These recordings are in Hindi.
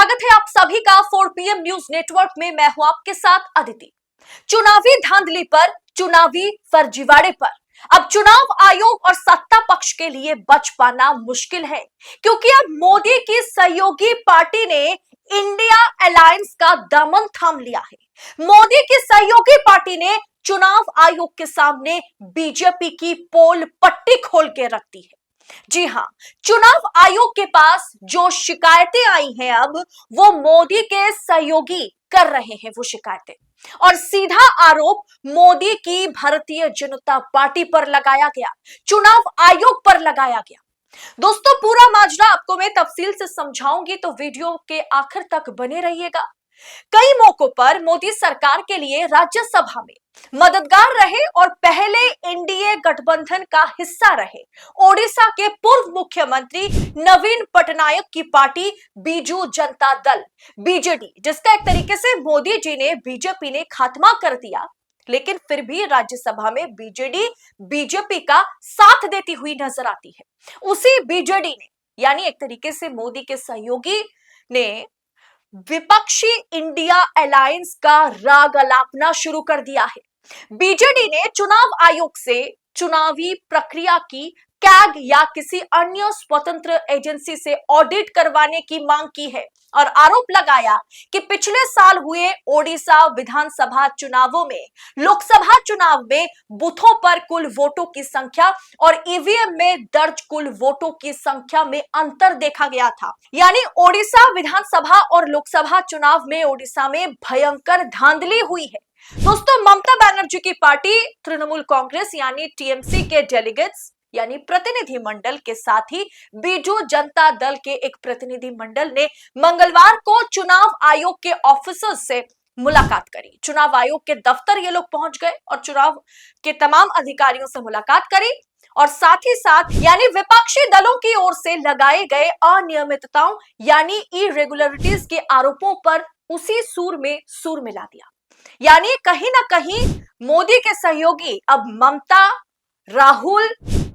स्वागत है आप सभी का 4 PM न्यूज नेटवर्क में। मैं हूं आपके साथ अदिति। चुनावी धांधली पर, चुनावी फर्जीवाड़े पर अब चुनाव आयोग और सत्ता पक्ष के लिए बच पाना मुश्किल है, क्योंकि अब मोदी की सहयोगी पार्टी ने इंडिया अलायंस का दामन थाम लिया है। मोदी की सहयोगी पार्टी ने चुनाव आयोग के सामने बीजेपी की पोल पट्टी खोल के रख दी है। जी हां, चुनाव आयोग के पास जो शिकायतें आई हैं, अब वो मोदी के सहयोगी कर रहे हैं वो शिकायतें, और सीधा आरोप मोदी की भारतीय जनता पार्टी पर लगाया गया, चुनाव आयोग पर लगाया गया। दोस्तों, पूरा माजरा आपको मैं तफसील से समझाऊंगी, तो वीडियो के आखिर तक बने रहिएगा। कई मौकों पर मोदी सरकार के लिए राज्यसभा में मददगार रहे और पहले एनडीए गठबंधन का हिस्सा रहे ओडिशा के पूर्व मुख्यमंत्री नवीन पटनायक की पार्टी बीजू जनता दल बीजेडी, जिसका एक तरीके से मोदी जी ने, बीजेपी ने खात्मा कर दिया, लेकिन फिर भी राज्यसभा में बीजेडी बीजेपी का साथ देती हुई नजर आती है। उसी बीजेडी ने, यानी एक तरीके से मोदी के सहयोगी ने, विपक्षी इंडिया अलायंस का राग अलापना शुरू कर दिया है। बीजेडी ने चुनाव आयोग से चुनावी प्रक्रिया की कैग या किसी अन्य स्वतंत्र एजेंसी से ऑडिट करवाने की मांग की है और आरोप लगाया कि पिछले साल हुए ओडिशा विधानसभा चुनावों में, लोकसभा चुनाव में बूथों पर कुल वोटों की संख्या और ईवीएम में दर्ज कुल वोटों की संख्या में अंतर देखा गया था। यानी ओडिशा विधानसभा और लोकसभा चुनाव में ओडिशा में भयंकर धांधली हुई है। दोस्तों, ममता बनर्जी की पार्टी तृणमूल कांग्रेस यानी टीएमसी के डेलीगेट्स यानी प्रतिनिधि मंडल के साथ ही बीजू जनता दल के एक प्रतिनिधि मंडल ने मंगलवार को चुनाव आयोग के ऑफिसर्स से मुलाकात करी। चुनाव आयोग के दफ्तर ये लोग पहुंच गए और चुनाव के तमाम अधिकारियों से मुलाकात करी, और साथ ही साथ यानी विपक्षी दलों की ओर से लगाए गए अनियमितताओं यानी इरेगुलरिटीज के आरोपों पर उसी सूर में सूर मिला दिया। यानी कहीं ना कहीं मोदी के सहयोगी अब ममता, राहुल,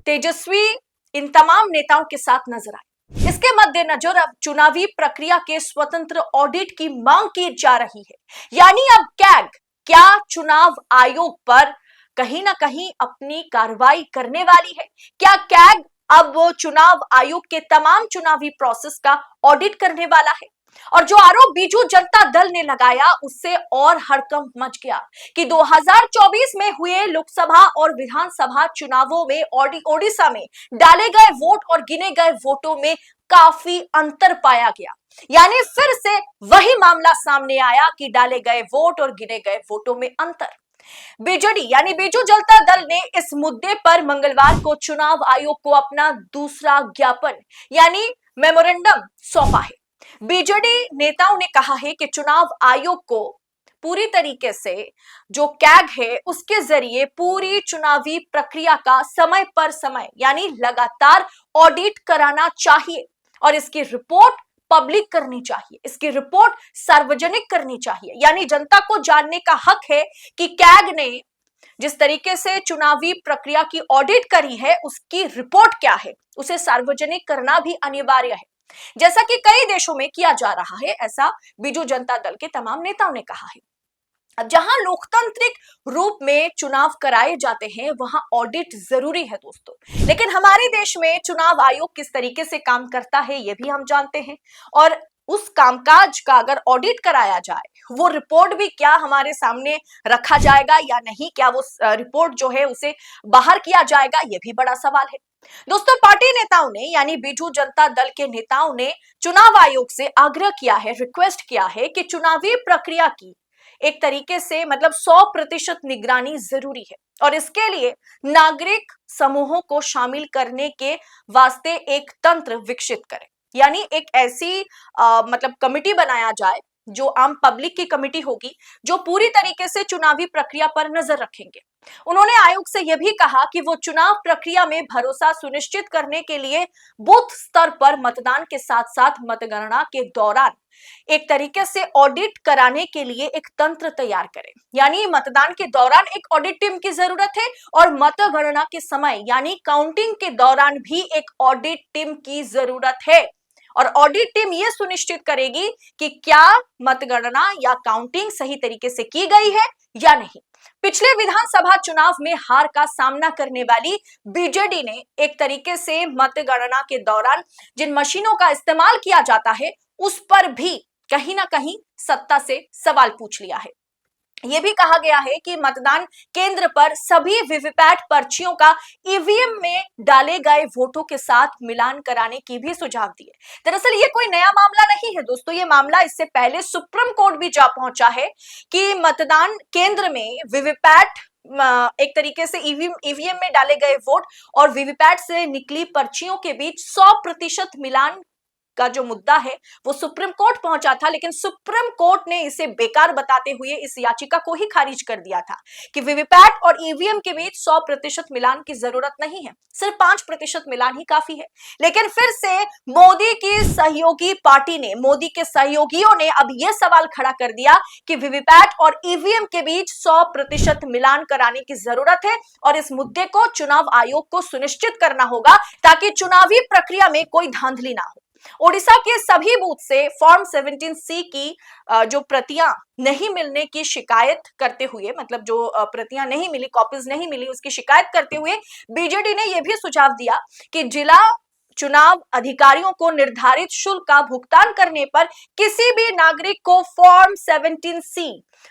तेजस्वी, इन तमाम नेताओं के साथ नजर आए। इसके मद्देनजर अब चुनावी प्रक्रिया के स्वतंत्र ऑडिट की मांग की जा रही है। यानी अब कैग क्या चुनाव आयोग पर कहीं ना कहीं अपनी कार्रवाई करने वाली है? क्या कैग अब चुनाव आयोग के तमाम चुनावी प्रोसेस का ऑडिट करने वाला है? और जो आरोप बीजू जनता दल ने लगाया, उससे और हड़कंप मच गया कि 2024 में हुए लोकसभा और विधानसभा चुनावों में ओडिशा में डाले गए वोट और गिने गए वोटों में काफी अंतर पाया गया। यानी फिर से वही मामला सामने आया कि डाले गए वोट और गिने गए वोटों में अंतर। बीजेडी यानी बीजू जनता दल ने इस मुद्दे पर मंगलवार को चुनाव आयोग को अपना दूसरा ज्ञापन यानी मेमोरेंडम सौंपा है। बीजेडी नेताओं ने कहा है कि चुनाव आयोग को पूरी तरीके से जो कैग है उसके जरिए पूरी चुनावी प्रक्रिया का समय पर समय यानी लगातार ऑडिट कराना चाहिए और इसकी रिपोर्ट पब्लिक करनी चाहिए, इसकी रिपोर्ट सार्वजनिक करनी चाहिए। यानी जनता को जानने का हक है कि कैग ने जिस तरीके से चुनावी प्रक्रिया की ऑडिट करी है उसकी रिपोर्ट क्या है, उसे सार्वजनिक करना भी अनिवार्य है, जैसा कि कई देशों में किया जा रहा है, ऐसा बीजू जनता दल के तमाम नेताओं ने कहा है। अब जहां लोकतांत्रिक रूप में चुनाव कराए जाते हैं वहां ऑडिट जरूरी है दोस्तों, लेकिन हमारे देश में चुनाव आयोग किस तरीके से काम करता है ये भी हम जानते हैं, और उस कामकाज का अगर ऑडिट कराया जाए, वो रिपोर्ट भी क्या हमारे सामने रखा जाएगा या नहीं, क्या वो रिपोर्ट जो है उसे बाहर किया जाएगा, ये भी बड़ा सवाल है। दोस्तों, पार्टी नेताओं ने यानी बीजू जनता दल के नेताओं ने चुनाव आयोग से आग्रह किया है, रिक्वेस्ट किया है कि चुनावी प्रक्रिया की एक तरीके से मतलब 100% निगरानी जरूरी है और इसके लिए नागरिक समूहों को शामिल करने के वास्ते एक तंत्र विकसित करें। यानी एक ऐसी मतलब कमिटी बनाया जाए जो आम पब्लिक की कमिटी होगी, जो पूरी तरीके से चुनावी प्रक्रिया पर नजर रखेंगे। उन्होंने आयोग से यह भी कहा कि वो चुनाव प्रक्रिया में भरोसा सुनिश्चित करने के लिए बूथ स्तर पर मतदान के साथ साथ मतगणना के दौरान एक तरीके से ऑडिट कराने के लिए एक तंत्र तैयार करें। यानी मतदान के दौरान एक ऑडिट टीम की जरूरत है और मतगणना के समय यानी काउंटिंग के दौरान भी एक ऑडिट टीम की जरूरत है। और ऑडिट टीम ये सुनिश्चित करेगी कि क्या मतगणना या काउंटिंग सही तरीके से की गई है या नहीं। पिछले विधानसभा चुनाव में हार का सामना करने वाली बीजेडी ने एक तरीके से मतगणना के दौरान जिन मशीनों का इस्तेमाल किया जाता है उस पर भी कहीं ना कहीं सत्ता से सवाल पूछ लिया है। यह भी कहा गया है कि मतदान केंद्र पर सभी वीवीपैट पर्चियों का ईवीएम में डाले गए वोटों के साथ मिलान कराने की भी सुझाव दिए। दरअसल ये कोई नया मामला नहीं है दोस्तों, ये मामला इससे पहले सुप्रीम कोर्ट भी जा पहुंचा है कि मतदान केंद्र में वीवीपैट एक तरीके से ईवीएम में डाले गए वोट और वीवीपैट से निकली पर्चियों के बीच 100% मिलान का जो मुद्दा है वो सुप्रीम कोर्ट पहुंचा था, लेकिन सुप्रीम कोर्ट ने इसे बेकार बताते हुए इस याचिका को ही खारिज कर दिया था कि वीवीपैट और ईवीएम के बीच 100% मिलान की जरूरत नहीं है, सिर्फ 5% मिलान ही काफी है। लेकिन फिर से मोदी की सहयोगी पार्टी ने, मोदी के सहयोगियों ने अब यह सवाल खड़ा कर दिया कि वीवीपैट और ईवीएम के बीच 100% मिलान कराने की जरूरत है और इस मुद्दे को चुनाव आयोग को सुनिश्चित करना होगा ताकि चुनावी प्रक्रिया में कोई धांधली ना हो। ओडिशा के सभी बूथ से फॉर्म 17C की जो प्रतियां नहीं मिलने की शिकायत करते हुए, मतलब जो प्रतियां नहीं मिली, कॉपीज नहीं मिली, उसकी शिकायत करते हुए बीजेडी ने यह भी सुझाव दिया कि जिला चुनाव अधिकारियों को निर्धारित शुल्क का भुगतान करने पर किसी भी नागरिक को फॉर्म 17C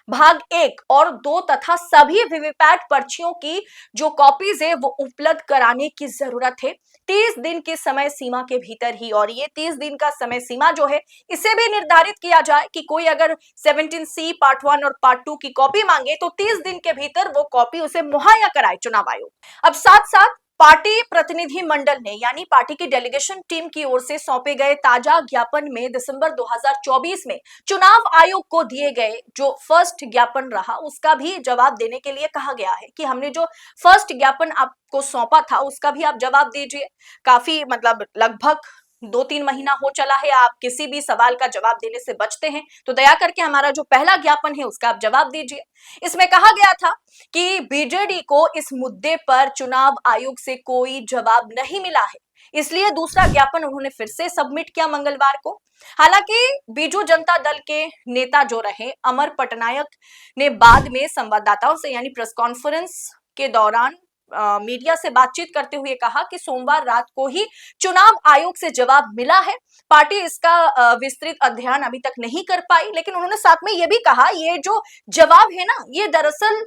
भाग 1 और 2 तथा सभी वीवीपैट पर्चियों की जो कॉपीज है वो उपलब्ध कराने की जरूरत है 30 दिन की समय सीमा के भीतर ही। और ये 30 दिन का समय सीमा जो है इसे भी निर्धारित किया जाए कि कोई अगर 17C पार्ट 1 और पार्ट 2 की कॉपी मांगे तो 30 दिन के भीतर वो कॉपी उसे मुहैया कराए चुनाव आयोग। अब साथ साथ पार्टी प्रतिनिधि मंडल ने, यानी पार्टी की डेलीगेशन टीम की ओर से सौंपे गए ताजा ज्ञापन में दिसंबर 2024 में चुनाव आयोग को दिए गए जो फर्स्ट ज्ञापन रहा उसका भी जवाब देने के लिए कहा गया है कि हमने जो फर्स्ट ज्ञापन आपको सौंपा था उसका भी आप जवाब दीजिए। काफी मतलब लगभग 2-3 महीना हो चला है, आप किसी भी सवाल का जवाब देने से बचते हैं, तो दया करके हमारा जो पहला ज्ञापन है उसका आप जवाब दीजिए। इसमें कहा गया था कि बीजेडी को इस मुद्दे पर चुनाव आयोग से कोई जवाब नहीं मिला है, इसलिए दूसरा ज्ञापन उन्होंने फिर से सबमिट किया मंगलवार को। हालांकि बीजू जनता दल के नेता जो रहे अमर पटनायक ने बाद में संवाददाताओं से, यानी प्रेस कॉन्फ्रेंस के दौरान मीडिया से बातचीत करते हुए कहा कि सोमवार रात को ही चुनाव आयोग से जवाब मिला है। पार्टी इसका विस्तृत अध्ययन अभी तक नहीं कर पाई, लेकिन उन्होंने साथ में यह भी कहा ये जो जवाब है ना ये दरअसल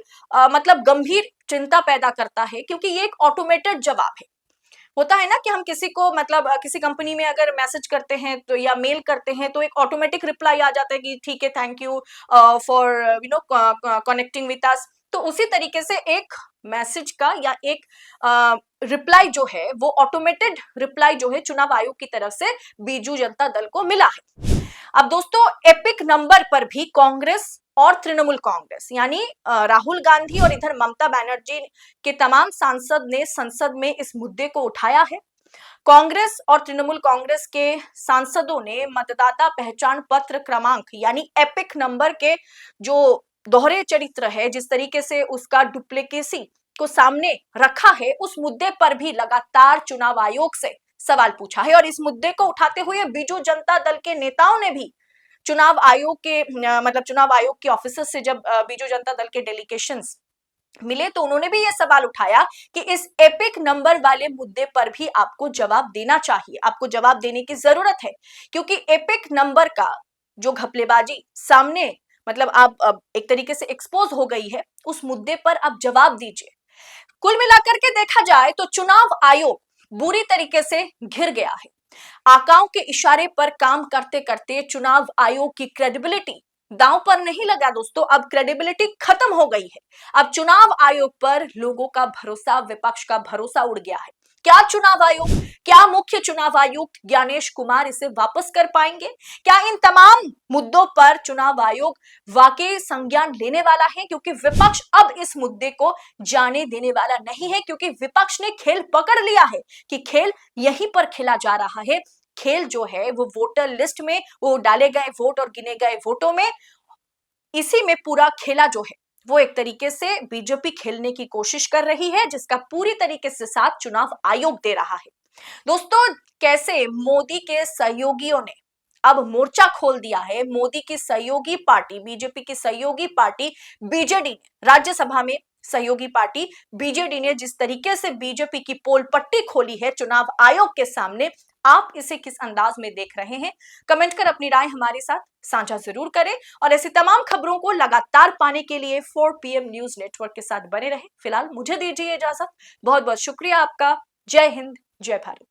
मतलब गंभीर चिंता पैदा करता है, क्योंकि ये एक ऑटोमेटेड जवाब है। होता है ना कि हम किसी को मतलब किसी कंपनी में अगर मैसेज करते हैं तो या मेल करते हैं तो एक ऑटोमेटिक रिप्लाई आ जाता है कि ठीक है, thank you for connecting with us. तो उसी तरीके से एक मैसेज का या एक रिप्लाई जो है वो ऑटोमेटेड रिप्लाई जो है चुनाव आयोग की तरफ से बीजू जनता दल को मिला है। अब दोस्तों एपिक नंबर पर भी कांग्रेस और तृणमूल कांग्रेस यानी राहुल गांधी और इधर ममता बनर्जी के तमाम सांसद ने संसद में इस मुद्दे को उठाया है। कांग्रेस और तृणमूल कांग्रेस के सांसदों ने मतदाता पहचान पत्र क्रमांक यानी एपिक नंबर के जो दोहरे चरित्र है, जिस तरीके से उसका डुप्लीकेसी को सामने रखा है, उस मुद्दे पर भी लगातार चुनाव आयोग से सवाल पूछा है। और इस मुद्दे को उठाते हुए बीजू जनता दल के नेताओं ने भी चुनाव आयोग के मतलब चुनाव आयोग के ऑफिसर से जब बीजू जनता दल के डेलीगेशंस मिले तो उन्होंने भी यह सवाल उठाया कि इस एपिक नंबर वाले मुद्दे पर भी आपको जवाब देना चाहिए, आपको जवाब देने की जरूरत है, क्योंकि एपिक नंबर का जो घपलेबाजी सामने मतलब आप एक तरीके से एक्सपोज हो गई है, उस मुद्दे पर आप जवाब दीजिए। कुल मिलाकर के देखा जाए तो चुनाव आयोग बुरी तरीके से घिर गया है। आकाओं के इशारे पर काम करते करते चुनाव आयोग की क्रेडिबिलिटी दांव पर नहीं लगा दोस्तों, अब क्रेडिबिलिटी खत्म हो गई है। अब चुनाव आयोग पर लोगों का भरोसा, विपक्ष का भरोसा उड़ गया है। क्या चुनाव आयोग, क्या मुख्य चुनाव आयुक्त ज्ञानेश कुमार इसे वापस कर पाएंगे? क्या इन तमाम मुद्दों पर चुनाव आयोग वाकई संज्ञान लेने वाला है? क्योंकि विपक्ष अब इस मुद्दे को जाने देने वाला नहीं है, क्योंकि विपक्ष ने खेल पकड़ लिया है कि खेल यहीं पर खेला जा रहा है। खेल जो है वो वोटर लिस्ट में, वो डाले गए वोट और गिने गए वोटों में, इसी में पूरा खेला जो है वो एक तरीके से बीजेपी खेलने की कोशिश कर रही है, जिसका पूरी तरीके से साथ चुनाव आयोग दे रहा है। दोस्तों, कैसे मोदी के सहयोगियों ने अब मोर्चा खोल दिया है। मोदी की सहयोगी पार्टी, बीजेपी की सहयोगी पार्टी बीजेडी ने राज्यसभा में, सहयोगी पार्टी बीजेडी ने जिस तरीके से बीजेपी की पोल पट्टी खोली है चुनाव आयोग के सामने, आप इसे किस अंदाज में देख रहे हैं? कमेंट कर अपनी राय हमारे साथ साझा जरूर करें और ऐसी तमाम खबरों को लगातार पाने के लिए 4 PM न्यूज नेटवर्क के साथ बने रहें। फिलहाल मुझे दीजिए इजाजत। बहुत बहुत शुक्रिया आपका। जय हिंद, जय भारत।